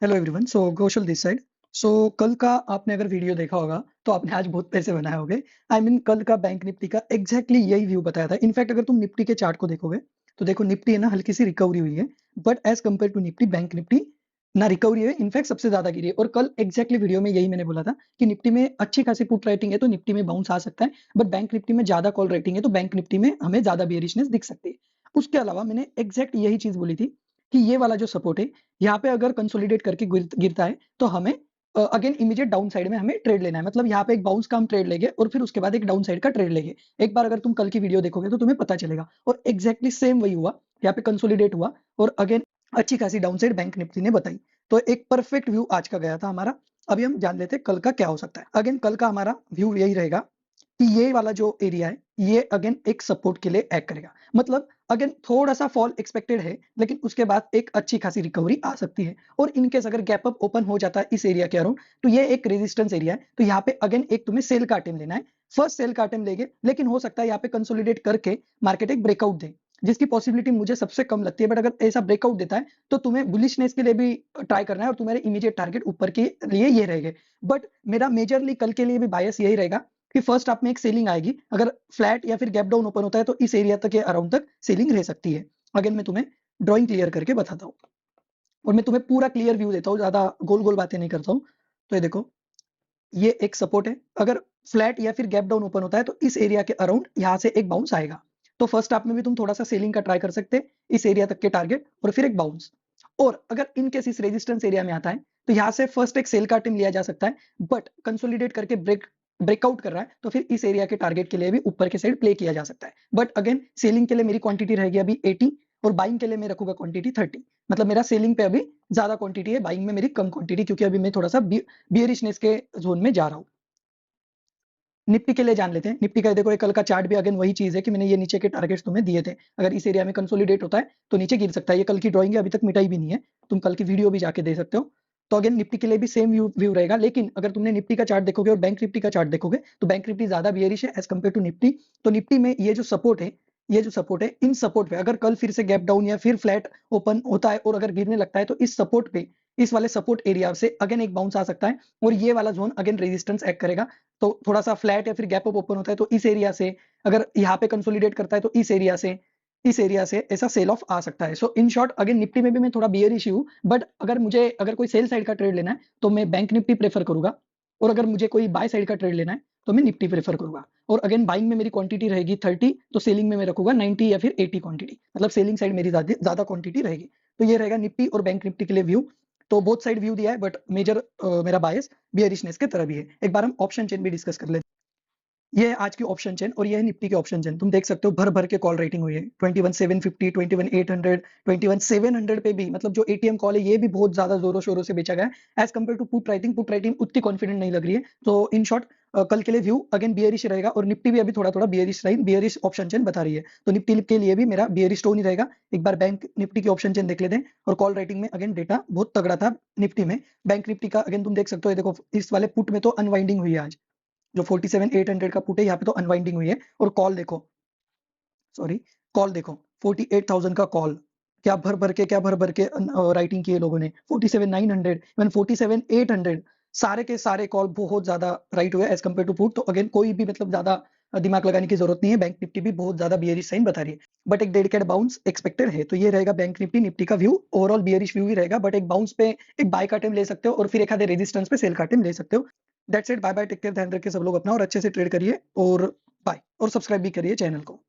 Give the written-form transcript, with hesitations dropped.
Hello everyone. So Kaushal this side. So कल का आपने अगर वीडियो देखा होगा तो आपने आज बहुत पैसे बनाए होंगे। कल का बैंक निफ्टी का एग्जैक्टली यही व्यू बताया था। इनफैक्ट अगर तुम निफ्टी के चार्ट को देखोगे तो देखो निफ्टी है ना, हल्की सी रिकवरी हुई है, but as compared to Nifty bank Nifty ना रिकवरी है, इनफैक्ट सबसे ज्यादा गिरी है। और कल एग्जैक्टली वीडियो में यही मैंने बोला था कि निफ्टी में अच्छी खासी पुट राइटिंग है तो निफ्टी में बाउंस आ सकता है, बट बैंक निफ्टी में ज्यादा कॉल राइटिंग है तो बैंक निफ्टी में हमें ज्यादा बेयरिशनेस दिख सकती है। उसके अलावा मैंने एग्जैक्ट यही चीज बोली थी कि ये वाला जो सपोर्ट है यहाँ पे अगर कंसोलिडेट करके गिरता है तो हमें अगेन इमीडिएट डाउन साइड में हमें ट्रेड लेना है। मतलब यहाँ पे एक बाउंस का हम ट्रेड लेंगे और फिर उसके बाद एक डाउन साइड का ट्रेड लेंगे। एक बार अगर तुम कल की वीडियो देखोगे तो तुम्हें पता चलेगा, और एग्जैक्टली सेम वही हुआ। यहाँ पे कंसोलिडेट हुआ और अगेन अच्छी खासी डाउन साइड बैंक निफ्टी ने बताई। तो एक परफेक्ट व्यू आज का गया था हमारा। अभी हम जान लेते हैं कल का क्या हो सकता है। अगेन कल का हमारा व्यू यही रहेगा कि ये वाला जो एरिया है ये अगेन एक सपोर्ट के लिए एक्ट करेगा। मतलब अगेन थोड़ा सा फॉल एक्सपेक्टेड है, लेकिन उसके बाद एक अच्छी खासी रिकवरी आ सकती है। और इनकेस अगर गैप अप ओपन हो जाता है इस एरिया के अराउंड तो ये एक रेजिस्टेंस एरिया है। तो यहाँ पे अगेन एक तुम्हें सेल का आइटम लेना है। फर्स्ट सेल का आइटम लेंगे, लेकिन हो सकता है यहाँ पे कंसोलिडेट करके मार्केट एक ब्रेकआउट दे, जिसकी पॉसिबिलिटी मुझे सबसे कम लगती है। बट अगर ऐसा ब्रेकआउट देता है तो तुम्हें बुलिशनेस के लिए भी ट्राई करना है और तुम्हारे इमीडिएट टारगेट ऊपर के लिए ये रहेंगे। बट मेरा मेजरली कल के लिए भी बायस यही रहेगा कि फर्स्ट हाफ में एक सेलिंग आएगी। अगर फ्लैट या फिर गैप डाउन ओपन होता है तो इस एरिया तक या अराउंड तक सेलिंग रह सकती है। अगेन मैं तुम्हें ड्राइंग क्लियर करके बताता हूँ और मैं तुम्हें पूरा क्लियर व्यू देता हूँ, ज्यादा गोल गोल बातें नहीं करता हूँ। तो ये देखो, ये एक सपोर्ट है। अगर फ्लैट या फिर गैप डाउन ओपन होता है तो इस एरिया के अराउंड यहाँ से एक बाउंस आएगा। तो फर्स्ट हाफ में भी तुम थोड़ा सा सेलिंग का ट्राई कर सकते हैं इस एरिया तक के टारगेट, और फिर एक बाउंस। और अगर इन केस इस रेजिस्टेंस एरिया में आता है तो यहाँ से फर्स्ट एक सेल का टीम लिया जा सकता है, बट कंसोलिडेट करके ब्रेकआउट कर रहा है तो फिर इस एरिया के टारगेट के लिए भी ऊपर के साइड प्ले किया जा सकता है। बट अगेन सेलिंग के लिए मेरी क्वांटिटी रहेगी अभी 80 और बाइंग के लिए मैं रखूंगा क्वांटिटी 30। मतलब मेरा सेलिंग पे अभी ज्यादा क्वांटिटी है, बाइंग में मेरी कम क्वांटिटी, क्योंकि अभी मैं थोड़ा सा बियरिशनेस के जोन में जा रहा हूँ। निफ्टी के लिए जान लेते हैं। निफ्टी का देखो एक कल का चार्ट भी अगेन वही चीज है कि मैंने ये नीचे के टारगेट्स तुम्हें दिए थे। अगर इस एरिया में कंसोलिडेट होता है तो नीचे गिर सकता है। ये कल की ड्राइंग है, अभी तक मिटाई भी नहीं है, तुम कल की वीडियो भी जाके दे सकते हो। तो अगेन निफ्टी के लिए भी सेम व्यू रहेगा। लेकिन अगर तुमने निफ्टी का चार्ट देखोगे और बैंक निफ्टी का चार्ट देखोगे तो बैंक निफ्टी ज्यादा बियरिश है एज कम्पेयर टू निफ्टी। तो निफ्टी में ये जो सपोर्ट है इन सपोर्ट पे अगर कल फिर से गैप डाउन या फिर फ्लैट ओपन होता है और अगर गिरने लगता है तो इस सपोर्ट पे, इस वाले सपोर्ट एरिया से अगेन एक बाउंस आ सकता है और ये वाला जोन अगेन रेजिस्टेंस एक्ट करेगा। तो थोड़ा सा फ्लैट या फिर गैप अप ओपन होता है तो इस एरिया से, अगर यहाँ पे कंसोलिडेट करता है तो इस एरिया से ऐसा सेल ऑफ आ सकता है। सो इन शॉर्ट अगेन निफ्टी में भी मैं थोड़ा बियरिश हूँ, बट अगर कोई सेल साइड का ट्रेड लेना है तो मैं बैंक निफ्टी प्रेफर करूंगा, और अगर मुझे कोई बाय साइड का ट्रेड लेना है तो मैं निफ्टी प्रेफर करूंगा। और अगेन बाइंग में मेरी क्वांटिटी रहेगी 30, तो सेलिंग में मैं रखूंगा 90 या फिर 80 क्वांटिटी। मतलब सेलिंग साइड मेरी ज्यादा क्वांटिटी रहेगी। तो ये रहेगा निफ्टी और बैंक निफ्टी के लिए व्यू। तो बोथ साइड व्यू दिया है, बट मेजर मेरा बायस बियरिशनेस के तरह भी है। एक बार हम ऑप्शन चेन भी डिस्कस कर लेते हैं। ये है आज की ऑप्शन चेन और ये है निफ्टी की ऑप्शन चेन। तुम देख सकते हो भर भर के कॉल रेटिंग हुई है। 21,750, 21,800, 21,700 पे भी, मतलब जो एटीएम कॉल है ये भी बहुत ज्यादा जोरों शोरों से बेचा गया है as compared to put writing उतनी कॉन्फिडेंट नहीं लग रही है। तो इन शॉर्ट कल के लिए व्यू अगेन बियरिश रहेगा और निफ्टी भी अभी थोड़ा थोड़ा बियरिश ऑप्शन चेन बता रही है। तो निफ्टी के लिए भी मेरा बियरिश टोन ही रहेगा। एक बार बैंक निफ्टी की ऑप्शन चेन देख लेते हैं। और कॉल राइटिंग में अगेन डेटा बहुत तगड़ा था निफ्टी में। बैंक निफ्टी का अगेन तुम देख सकते हो, ये देखो इस वाले पुट में तो अनवाइंडिंग हुई है आज। जो 47,800 का पुट है यहाँ पे तो अनवाइंडिंग हुई है। और कॉल देखो 48,000 का कॉल। क्या भर भर के राइटिंग की है लोगों ने। 47,900 इवन 47,800 सारे के सारे कॉल बहुत ज्यादा राइट हुए एज कम्पेयर टू पुट। तो अगेन कोई भी मतलब ज्यादा दिमाग लगाने की जरूरत नहीं है। बैंक निफ्टी भी बहुत ज्यादा बियरिश साइन बता रही है, बट एक डेडिकेटेड बाउंस एक्सपेक्टेड है। तो ये रहेगा बैंक निफ्टी का व्यू। ओवरऑल बियरिश व्यू ही रहेगा, बट एक बाउंस पे एक बाय का टाइम ले सकते हो और फिर एक आधे रेजिस्टेंस पे सेल का टाइम ले सकते हो। That's it. Bye bye, take care, ध्यान रखिए सब लोग अपना और अच्छे से ट्रेड करिए। और बाय, और सब्सक्राइब भी करिए चैनल को।